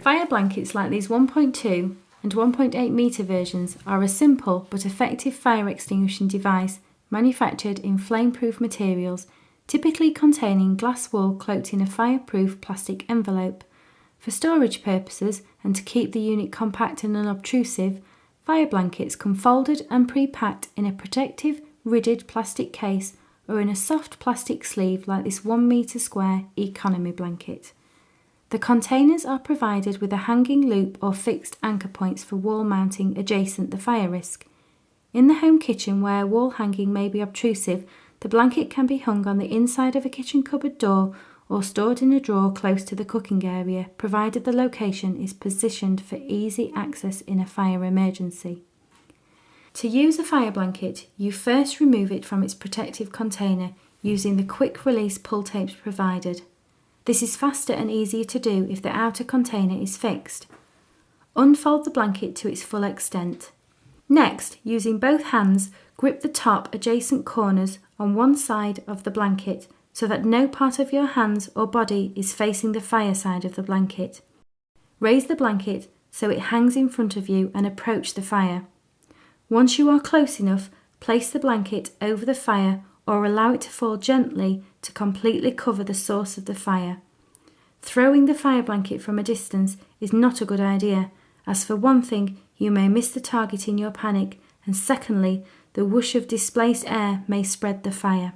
Fire blankets like these 1.2 and 1.8 metre versions are a simple but effective fire extinguishing device manufactured in flame-proof materials, typically containing glass wool cloaked in a fireproof plastic envelope. For storage purposes and to keep the unit compact and unobtrusive, fire blankets come folded and pre-packed in a protective, rigid plastic case or in a soft plastic sleeve like this 1 metre square economy blanket. The containers are provided with a hanging loop or fixed anchor points for wall mounting adjacent the fire risk. In the home kitchen where wall hanging may be obtrusive, the blanket can be hung on the inside of a kitchen cupboard door or stored in a drawer close to the cooking area, provided the location is positioned for easy access in a fire emergency. To use a fire blanket, you first remove it from its protective container using the quick release pull tapes provided. This is faster and easier to do if the outer container is fixed. Unfold the blanket to its full extent. Next, using both hands, grip the top adjacent corners on one side of the blanket so that no part of your hands or body is facing the fire side of the blanket. Raise the blanket so it hangs in front of you and approach the fire. Once you are close enough, place the blanket over the fire or allow it to fall gently to completely cover the source of the fire. Throwing the fire blanket from a distance is not a good idea, as for one thing, you may miss the target in your panic, and secondly, the whoosh of displaced air may spread the fire.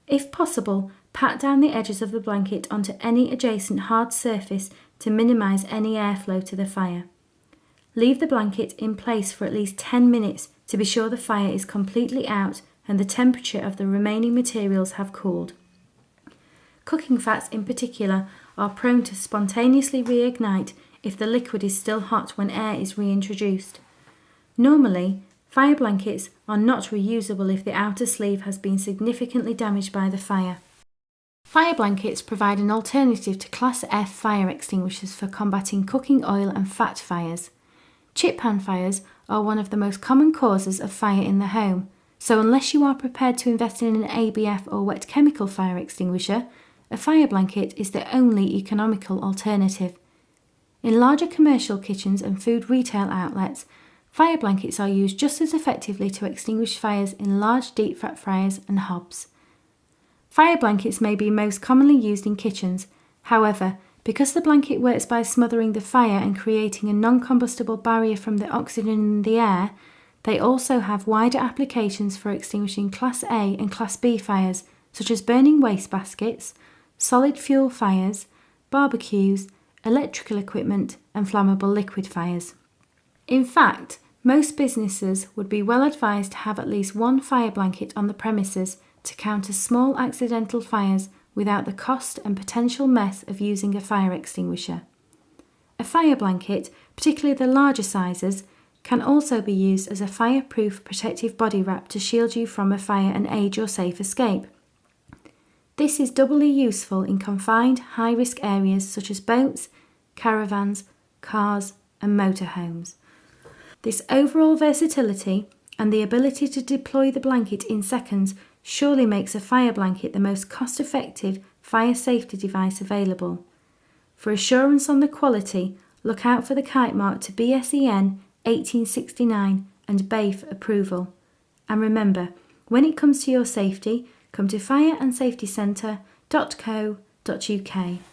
If possible, pat down the edges of the blanket onto any adjacent hard surface to minimise any airflow to the fire. Leave the blanket in place for at least 10 minutes to be sure the fire is completely out and the temperature of the remaining materials have cooled. Cooking fats in particular are prone to spontaneously reignite if the liquid is still hot when air is reintroduced. Normally, fire blankets are not reusable if the outer sleeve has been significantly damaged by the fire. Fire blankets provide an alternative to Class F fire extinguishers for combating cooking oil and fat fires. Chip pan fires are one of the most common causes of fire in the home, so unless you are prepared to invest in an ABF or wet chemical fire extinguisher, a fire blanket is the only economical alternative. In larger commercial kitchens and food retail outlets, fire blankets are used just as effectively to extinguish fires in large deep fat fryers and hobs. Fire blankets may be most commonly used in kitchens. However, because the blanket works by smothering the fire and creating a non-combustible barrier from the oxygen in the air, they also have wider applications for extinguishing Class A and Class B fires, such as burning waste baskets, solid fuel fires, barbecues, electrical equipment, and flammable liquid fires. In fact, most businesses would be well advised to have at least one fire blanket on the premises to counter small accidental fires without the cost and potential mess of using a fire extinguisher. A fire blanket, particularly the larger sizes, can also be used as a fireproof protective body wrap to shield you from a fire and aid your safe escape. This is doubly useful in confined, high-risk areas such as boats, caravans, cars, and motorhomes. This overall versatility and the ability to deploy the blanket in seconds surely makes a fire blanket the most cost-effective fire safety device available. For assurance on the quality, look out for the kite mark to BSEN 1869 and BAFE approval. And remember, when it comes to your safety, come to fireandsafetycentre.co.uk.